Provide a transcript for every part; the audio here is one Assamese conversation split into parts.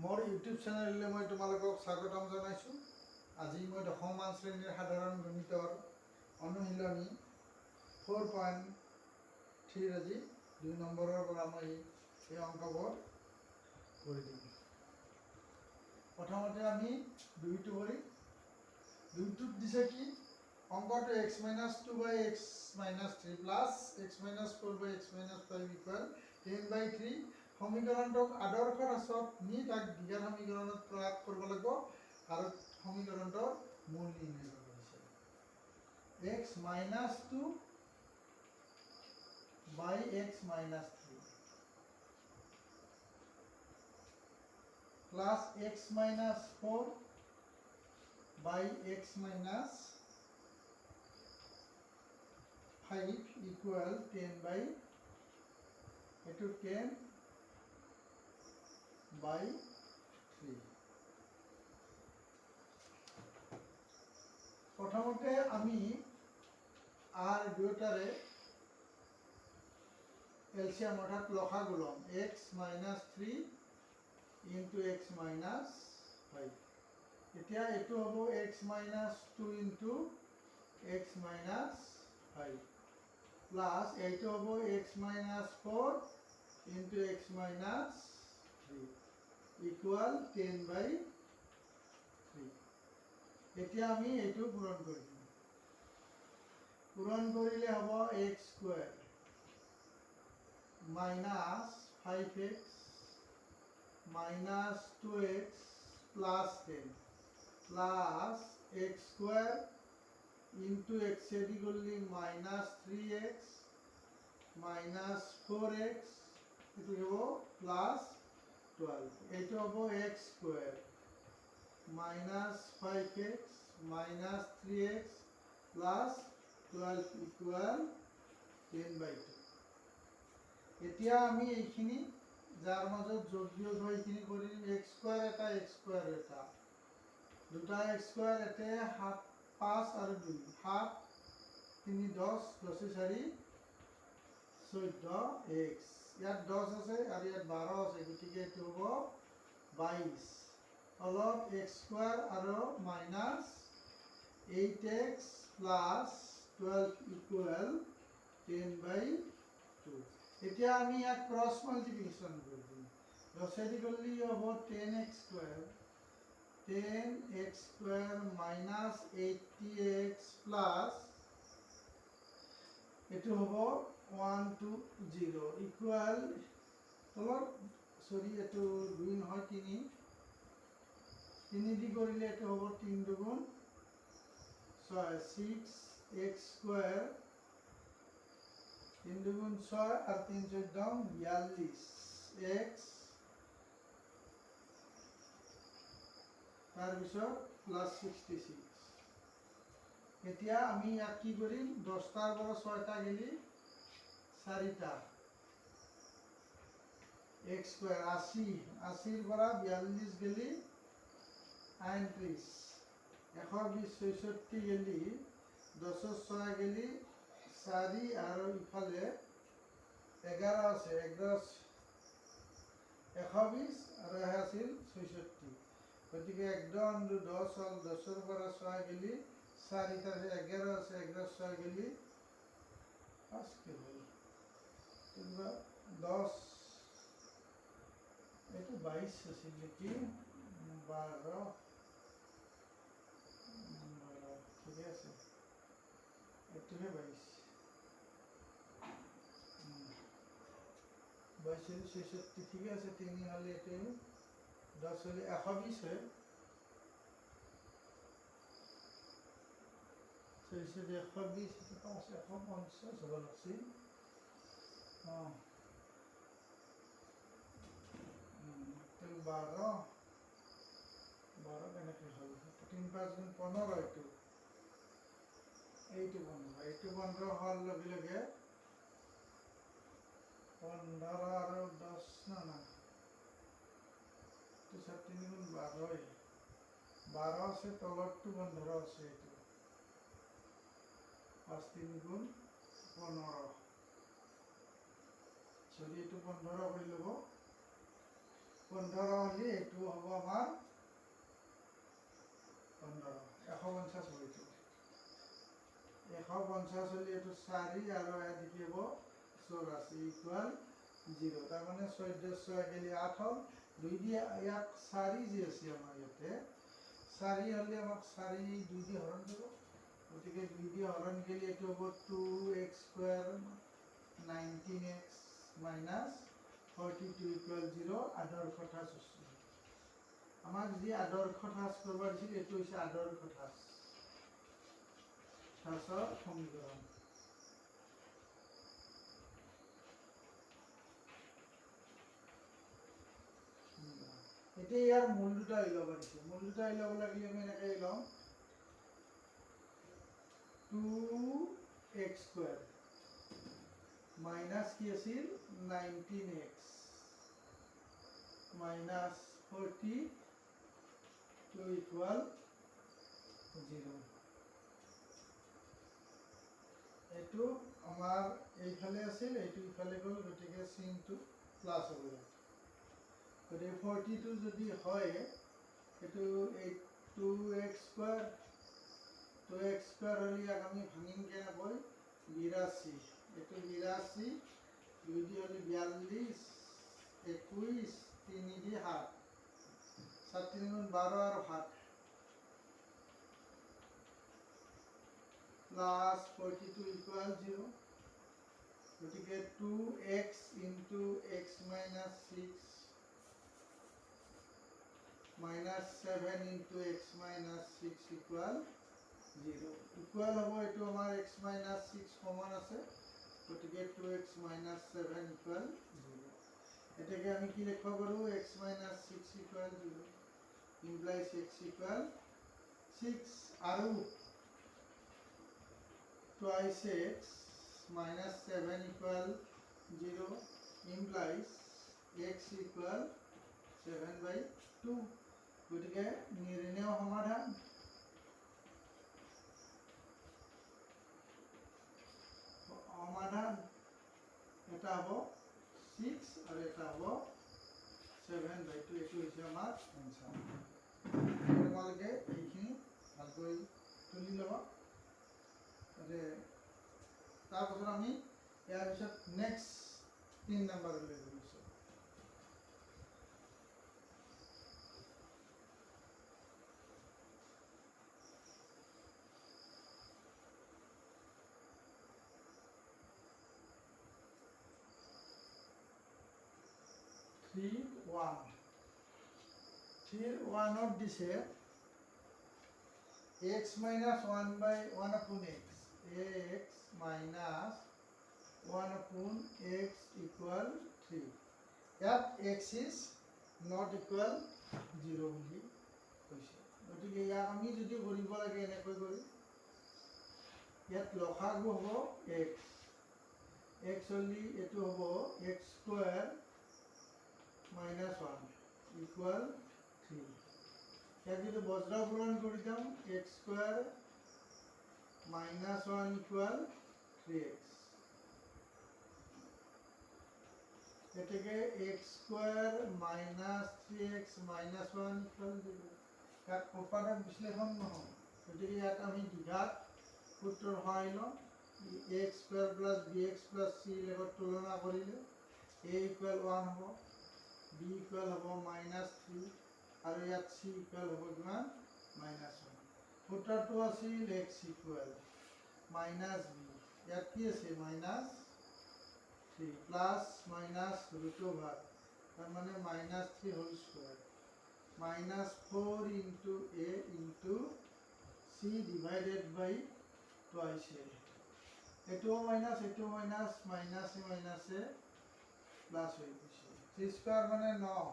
মোৰ ইউটিউব চেনেললৈ মই তোমালোকক স্বাগতম জনাইছোঁ। আজি মই 10মান শ্ৰেণীৰ সাধাৰণ গণিতৰ অনুশীলনী 4.3 আজি 2 নম্বৰৰ পৰা মই এই অংকবোৰ কৰি দিম। প্ৰথমতে আমি দুইটো কৰি দুইটোত দিছে কি অংকটো x - 2 by x - 3 plus x - 4 by x - 5 equal 10/3 সমীকৰণটোক আদৰ্শ ৰাশিত নি তাক বিজ্ঞান সমীকৰণত প্ৰয়োগ কৰিব লাগিব আৰু সমীকৰণটোৰ মূল নিৰ্ণয় কৰিব দিছে। x - 2 by x - 3 plus x - 4 by x - 5 equal 10/3 প্ৰথমতে আমি আর দুটারে এলসিয়াম অর্থাৎ লসাগু লম x - 3 into x - 5 এতিয়া এটো হবো x - 2 into x - 5 plus এইটো হবো x - 4 into x - 3 equal 10/3 এতিয়া আমি এইটো পূরণ কৰি দিম। পূরণ করিলে হবো x square minus 5x minus 2x plus 10 plus x square into x equally minus 3x minus 4x itu হবো plus 12 itu হবো x square minus 5x minus 3x plus 12 equal 10/2 এতিয়া আমি এইখিনি যার মাজত যোগ বিয়োগ হয় এইখিনি কৰি দিম। x square এটা x square এটা দুটা x square এতে 7 5 আৰু 2 7 3 10 10 4 14x ইয়াত 10 আছে আৰু ইয়াত 12 আছে গতিকে এটো হ'ব 22 অলপ x square আৰু minus 8x plus 12 equal 10/2 এতিয়া আমি ইয়াক ক্রস মাল্টিপ্লিকেশন কৰি দিম। 10 করলে হবো 10x square 10x square minus 80x plus এটো হবো 120 equal তলত সরি এটো 2 নহয় 3 3 দি কৰিলে এটো হবো 3 দুগুণ 6 6x square 3 দুগুণ 6 আর 3 14 42 x তার পিছত প্লাস 66 এতিয়া আমি ইয়াক কি কৰিম 10 টাৰ পৰা 6 টা গেলি 4 টা x square 80 80 ৰ পৰা 42 গেলি 39 120 66 গেলি 10 6 গেলি 4 আৰু ইফালে 11 আছে 11 120 আৰু আছিল 66 গতিকে একদম 10 হল 10 ৰ পৰা 6 গেলি 4 তাৰে 11 আছে 11 6 গেলি 5 কে হল তোমরা 10 এটো 22 আছিল নেকি 12 ঠিক আছে এটো হে 22 22 66 ঠিক আছে 3 হলে এটো 10 হলে 120 হয় 120 এটা পাস 150 হব লাগছিল তো 12 কেনেকে হল 3 5 গুণ 15 এইটো এইটো 15 হল লগে লগে 15 আৰু 10 না তো 3 গুণ 12 12 আছে তলতটো 15 আছে এইটো 5 3 গুণ 15 যদি এইটো 15 কৰি লব 15 হলে এইটো হব 150 হলে এটো 4 আৰু এটো কি হ'ব 84 ইকুয়াল 0 তাৰ মানে 14 গেলি 8 হ'ল 2 দি ইয়াক 4 যি আছে আমাৰ ইয়াতে 4 হলে আমাক 4 2 দি হৰণ দিব গতিকে 2 দি হৰণ গেলি এটো হ'ব 2x square 19x minus 42 equal 0 আদৰ্শ ঠাঁচ আছে আমাক যি আদৰ্শ ঠাঁচ কৰিব দিছিল এটো হৈছে আদৰ্শ ঠাঁচ ঠাঁচৰ সমীকৰণ এতিয়া ইয়াৰ মূল দুটা লব পাৰিছে মূল দুটা লব লাগিলে আমি এনেকৈ লম 2x স্কয়াৰ মাইনাস কি আছিল 19x minus 42 equal 0 এটো আমাৰ এইফালে আছিল এইটো ইফালে গল গতিকে চিনটো প্লাস হ'ব গতিকে 42 যদি হয় এটো 2x স্কয়াৰ 2x স্কয়াৰ হলি আমি ভাঙিম কেনেকৈ 82 এটো 82 2 দি হলি 42 21 3 দি 7 7 3 গুণ 12 আৰু 7 plus 42 equal 0 গতিকে 2x into x minus 6 minus 7 into x minus 6 equal 0 equal হ'ব এটো আমাৰ x minus 6 সমান আছে গতিকে 2x minus 7 equal 0 এটাকে আমি কি লিখব পাৰো x minus 6 equal 0 implies x equal 6 আৰু twice x minus 7 equal 0 implies x equal 7/2 গতিকে নির্ণয় সমাধান সমাধান এটা হ'ব 6 আৰু এটা হ'ব 7/2 এটো হৈছে আমাৰ आंसर তোমালোকে এইখিনি ভালকৈ তুলি লবা তাৰপিছত আমি ইয়াৰ পিছত নেক্সট 3 নম্বৰ লৈ গৈছো 3(1) ত দিছে x minus 1/1 upon x x minus 1 upon x equal 3 ইয়াত x is not equal 0 বুলি কৈছে গতিকে ইয়াক আমি যদি কৰিব লাগে এনেকৈ কৰি ইয়াত লসাগু হ'ব x x হলি এটো হ'ব x স্কয়াৰ minus 1 equal 3 ইয়াক যদি বজ্ৰ পূৰণ কৰি দাম x square minus 1 equal 3x এটাকে x square minus 3x minus 1 equal 0 কাক উপাদান বিশ্লেষণ নহয় গতিকে ইয়াত আমি দ্বিঘাত সূত্ৰৰ সহায় লম x square plus bx plus c লগত তুলনা কৰিলে a equal 1 হ'ব b equal হ'ব -3 আৰু ইয়াত c equal হ'ব কিমান -1 সূত্ৰটো আছিল x equal minus b ইয়াত কি আছে -3 plus minus root over তার মানে -3 whole square -4 into a into c divided by twice a এটো মাইনাস মাইনাস এ প্লাস হয়ে গেছে 3 স্কয়ার মানে 9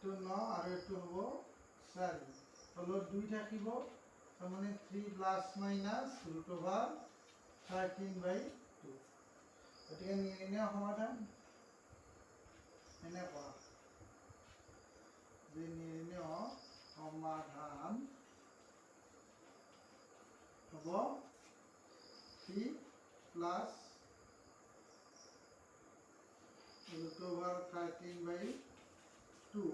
তো 9 আর এটো হবো 4 হলো 2 থাকিব তার মানে 3 প্লাস মাইনাস root over 13/2 গতিকে নির্ণয় সমাধান এনে কৰা যে নির্ণয় সমাধান হ'ব 3 প্লাস root over 13/2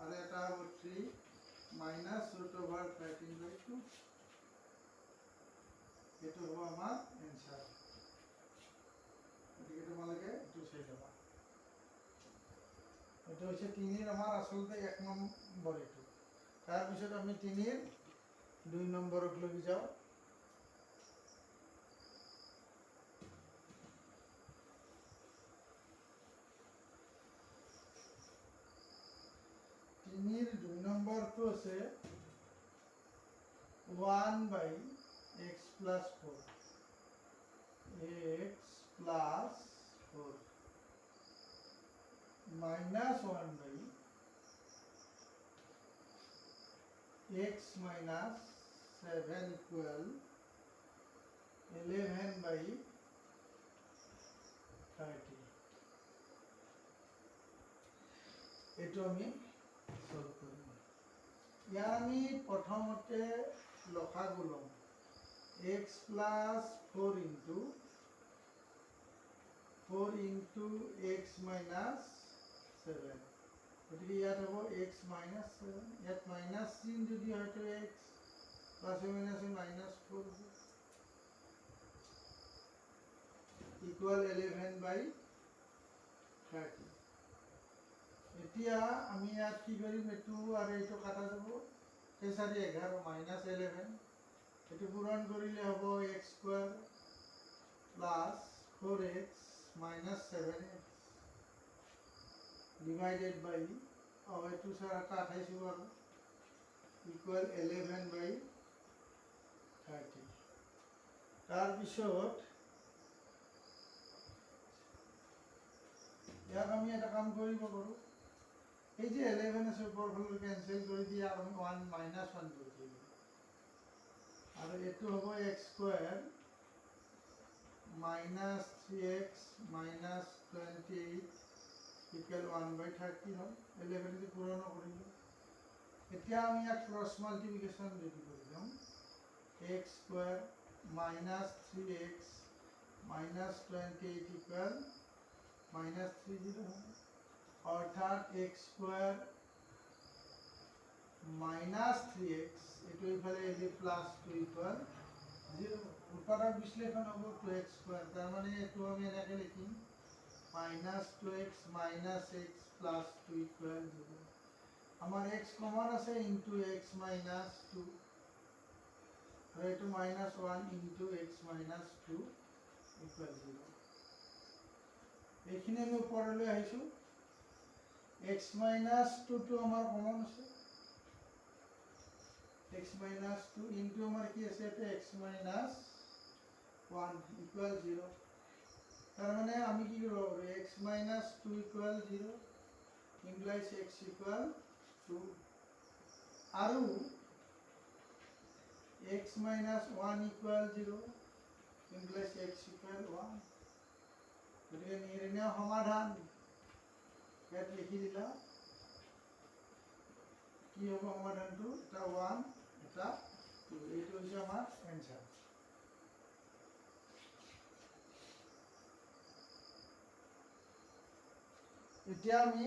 আর এটা হবে 3 minus root over 13/2 এটা হ'ব আমাৰ এনসাৰ গতিকে তোমালোকে এইটো চাই ল'বা এইটো হৈছে 3 আমাৰ আচলতে 1 নম্বৰ এইটো তাৰপিছত আমি 3 2 নম্বৰক লৈ যাওঁ তিনিৰ 2 নম্বৰটো আছে 1 by x plus 4 x plus 4 minus 1 by x minus 7 equal 11 by 30 এইটো আমি সলভ কৰিম ইয়াৰ আমি প্ৰথমতে লসাগু লম x plus 4 into x minus 7 গতিকে ইয়াত হ'ব x minus 7 ইয়াত মাইনাছ চিন যদি হয় তো x plus minus minus 4 equal 11 by 30 এতিয়া আমি ইয়াত কি কৰিম এইটো আৰু এইটো কাটা যাব 4 11 minus 11 এইটো পূৰণ কৰিলে হ'ব x square plus 4x minus 7x divided by এইটো স্যার 28 হ'ব আৰু ইকুয়াল 11 by 30 তাৰ পিছত ইয়াক আমি এটা কাম কৰিব পাৰো এই যে 11 আছে উপৰ ফালে ক্যান্সেল কৰি দিয়া আৰু 1 minus 1 কৰি দিম আৰু এটো হ'ব x square minus 3x minus 28 equal 1 by 30 হয় 11 দি পূৰণ কৰিলো এতিয়া আমি ইয়াক ক্ৰস মাল্টিপ্লিকেশন ৰেডি কৰি দিম x square minus 3x minus 28 equal minus 30 হবে অর্থাৎ x square minus 3x এটো ইফালে এলে প্লাস 2 equal 0 উৎপাদক বিশ্লেষণ হ'ব 2x square তার মানে এটো আমি এনেকে লিখিম minus 2x minus x plus 2 equal 0 আমার x কমন আছে into x minus 2 আর এটো minus 1 into x minus 2 equal 0 এইখিনি আমি উপৰলৈ আহিছো x minus 2 to আমার কমন আছে x minus 2 into আমার কি আছে এটা x minus 1 equal 0 তার মানে আমি কি করব x minus 2 equal 0 implies x equal 2 আৰু x minus 1 equal 0 implies x equal 1 গতিকে নিৰ্ণয় সমাধান ইয়াত লিখি দিলা কি হ'ব সমাধানটো এটা 1 এটা 2 এইটো হৈছে আমাৰ এনসাৰ এতিয়া আমি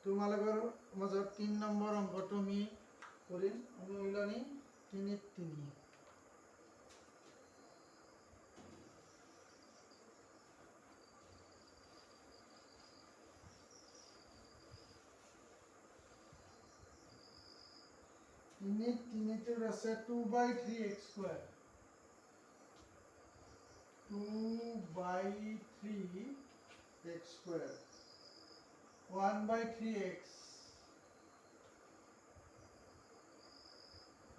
তোমালোকৰ মাজত 3 নম্বৰ অংকটো আমি কৰিম আমি ওলানি 3 3 তিনিটোৰ আছে 2 by 3x square 2 by 3x square 1 by 3x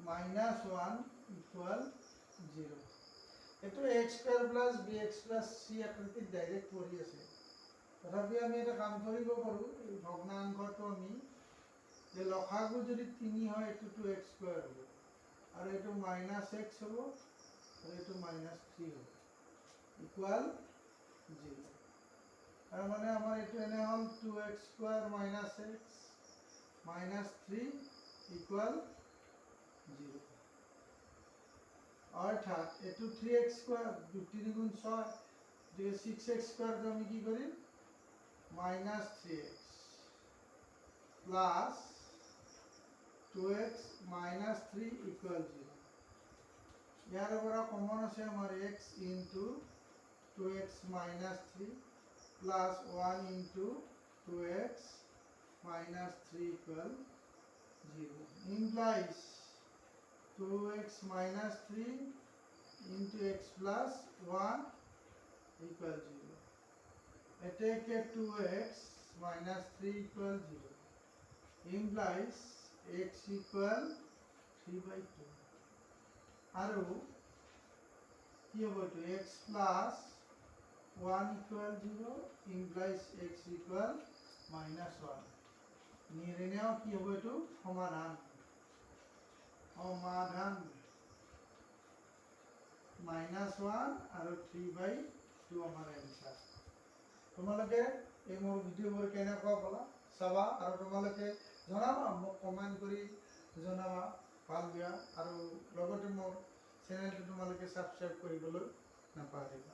minus 1 equal 0 এটো x square plus bx plus c আকৃতিত ডাইরেক্ট পৰি আছে তথাপি আমি এটা কাম কৰিব পাৰো এই ভগ্নাংশটো আমি যে লসাগু যদি 3 হয় এটো 2x square হ'ব আৰু এটো minus x হ'ব আৰু এটো minus 3 হ'ব equal 0 তার মানে আমার এটো এনে হল 2x square minus x minus 3 equal 0 অর্থাৎ এটো 3x square 2 3 গুণ 6 যে 6x square তো আমি কি করি minus 3x plus 2x minus 3 equal 0. ইয়াৰ পৰা কমন আছে আমাৰ x into 2x minus 3 plus 1 into 2x minus 3 equal 0. Implies 2x minus 3 into x plus 1 equal 0. I take a 2x minus 3 equal 0. Implies x equal 3 by 2. আৰু কি হ'ব এইটো x plus 1 equal 0 implies x equal minus 1. নিৰ্ণয় কি হ'ব এইটো সমাধান minus 1 আৰু 3 by 2 আমাৰ এনসাৰ। তোমালোকে এই মোৰ ভিডিঅ'বোৰ কেনেকুৱা পালা চাবা আৰু তোমালোকে জনাবা মোক কমেন্ট কৰি জনাবা ভাল বেয়া আৰু লগতে মোৰ চেনেলটো তোমালোকে সাবস্ক্ৰাইব কৰিবলৈ নাপাহৰিবা।